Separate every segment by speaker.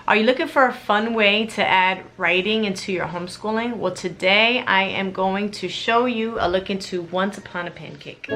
Speaker 1: Are you looking for a fun way to add writing into your homeschooling? Well, today I am going to show you a look into Once Upon a Pancake.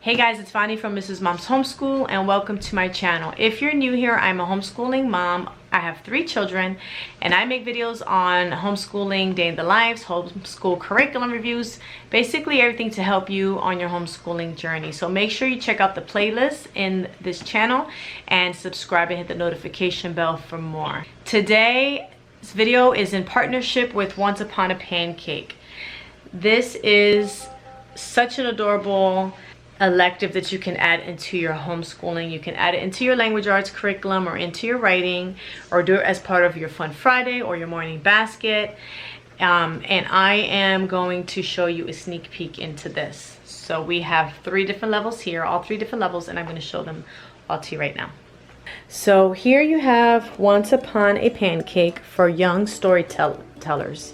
Speaker 1: Hey guys, it's Vani from Mrs. Mom's Homeschool and welcome to my channel. If you're new here, I'm a homeschooling mom. I have 3 children and I make videos on homeschooling, day in the lives, homeschool curriculum reviews, basically everything to help you on your homeschooling journey. So make sure you check out the playlist in this channel and subscribe and hit the notification bell for more. Today's video is in partnership with Once Upon a Pancake. This is such an adorable elective that you can add into your homeschooling. You can add it into your language arts curriculum or into your writing, or do it as part of your Fun Friday or your morning basket. And I am going to show you a sneak peek into this. So we have 3 different levels here, all 3 different levels, and I'm going to show them all to you right now. So here you have Once Upon a Pancake for young storytellers.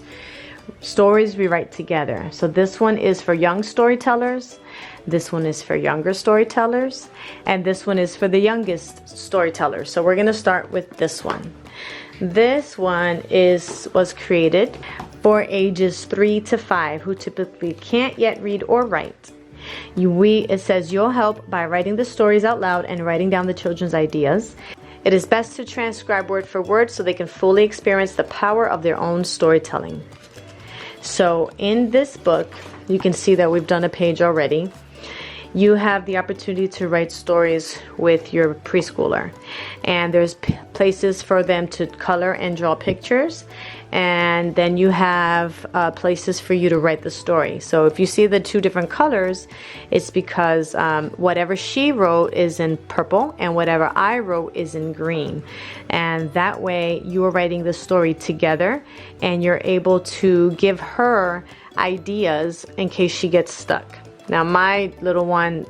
Speaker 1: Stories we write together. So this one is for young storytellers, this one is for younger storytellers, and this one is for the youngest storytellers. So we're going to start with this one. This one was created for ages 3 to 5 who typically can't yet read or write. It says you'll help by writing the stories out loud and writing down the children's ideas. It is best to transcribe word for word so they can fully experience the power of their own storytelling. So in this book, you can see that we've done a page already. You have the opportunity to write stories with your preschooler, and there's places for them to color and draw pictures, and then you have places for you to write the story. So if you see the 2 different colors, it's because whatever she wrote is in purple and whatever I wrote is in green, and that way you are writing the story together and you're able to give her ideas in case she gets stuck. Now my little one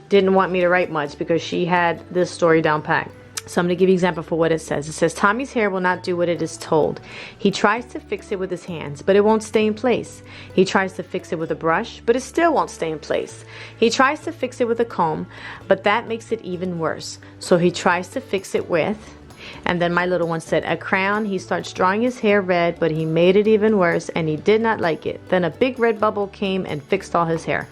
Speaker 1: didn't want me to write much because she had this story down packed. So I'm going to give you an example for what it says. It says, Tommy's hair will not do what it is told. He tries to fix it with his hands, but it won't stay in place. He tries to fix it with a brush, but it still won't stay in place. He tries to fix it with a comb, but that makes it even worse. So he tries to fix it with... And then my little one said, a crayon. He starts drawing his hair red, but he made it even worse and he did not like it. Then a big red bubble came and fixed all his hair.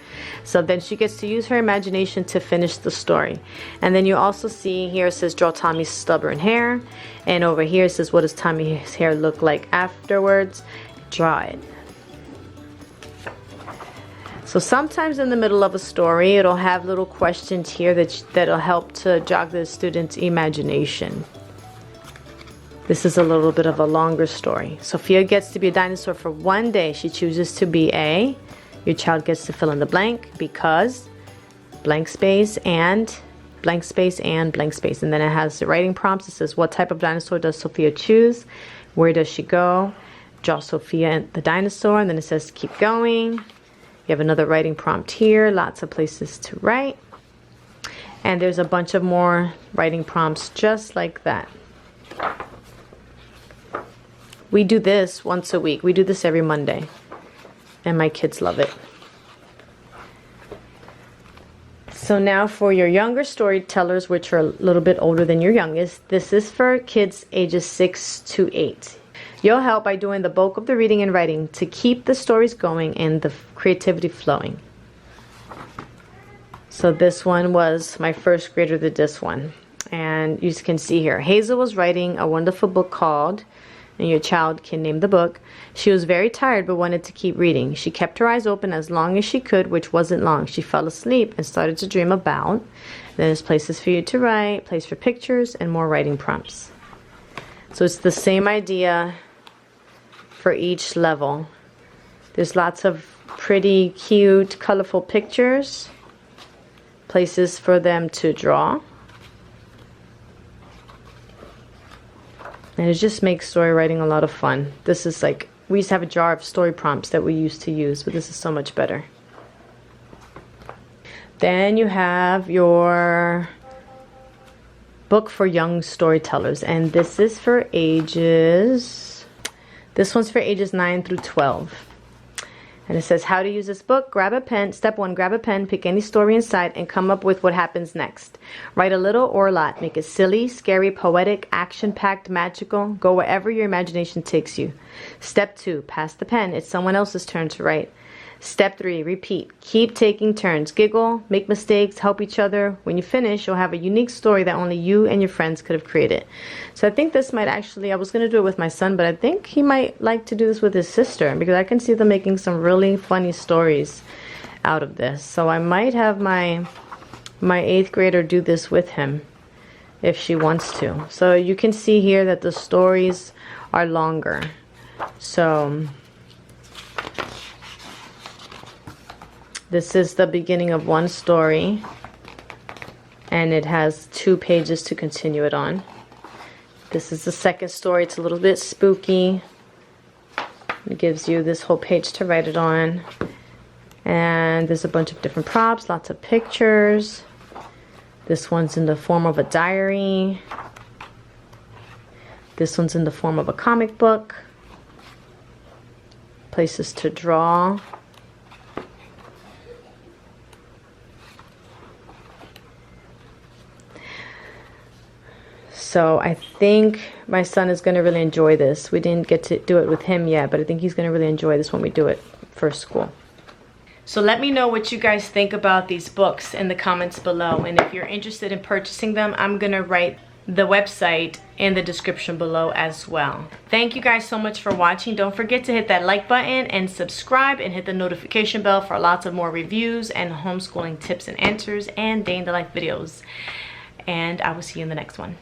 Speaker 1: So then she gets to use her imagination to finish the story. And then you also see here it says, draw Tommy's stubborn hair. And over here it says, what does Tommy's hair look like afterwards? Draw it. So sometimes in the middle of a story, it'll have little questions here that'll help to jog the student's imagination. This is a little bit of a longer story. Sophia gets to be a dinosaur for 1 day. She chooses to be a... Your child gets to fill in the blank because... blank space and... blank space and blank space. And then it has the writing prompts. It says, what type of dinosaur does Sophia choose? Where does she go? Draw Sophia and the dinosaur. And then it says, keep going. You have another writing prompt here. Lots of places to write. And there's a bunch of more writing prompts just like that. We do this once a week. We do this every Monday. And my kids love it. So now for your younger storytellers, which are a little bit older than your youngest, this is for kids ages 6 to 8. You'll help by doing the bulk of the reading and writing to keep the stories going and the creativity flowing. So this one was my first grader did this one. And you can see here, Hazel was writing a wonderful book called... and your child can name the book. She was very tired but wanted to keep reading. She kept her eyes open as long as she could, which wasn't long. She fell asleep and started to dream about. There's places for you to write, place for pictures, and more writing prompts. So it's the same idea for each level. There's lots of pretty cute, colorful pictures, places for them to draw. And it just makes story writing a lot of fun. This is like, we used to have a jar of story prompts that we used to use, but this is so much better. Then you have your book for young storytellers, and this is for ages, this one's for ages 9 through 12. And it says how to use this book. Grab a pen. Step 1, grab a pen, pick any story inside, and come up with what happens next. Write a little or a lot. Make it silly, scary, poetic, action-packed, magical. Go wherever your imagination takes you. Step 2, pass the pen. It's someone else's turn to write. Step 3, repeat. Keep taking turns. Giggle, make mistakes, help each other. When you finish, you'll have a unique story that only you and your friends could have created. So I think this might actually, I was going to do it with my son, but I think he might like to do this with his sister because I can see them making some really funny stories out of this. So I might have my 8th grader do this with him if she wants to. So you can see here that the stories are longer. So this is the beginning of one story, and it has 2 pages to continue it on. This is the second story. It's a little bit spooky. It gives you this whole page to write it on. And there's a bunch of different props, lots of pictures. This one's in the form of a diary. This one's in the form of a comic book. Places to draw. So I think my son is going to really enjoy this. We didn't get to do it with him yet, but I think he's going to really enjoy this when we do it for school. So let me know what you guys think about these books in the comments below. And if you're interested in purchasing them, I'm going to write the website in the description below as well. Thank you guys so much for watching. Don't forget to hit that like button and subscribe and hit the notification bell for lots of more reviews and homeschooling tips and answers and day in the life videos. And I will see you in the next one.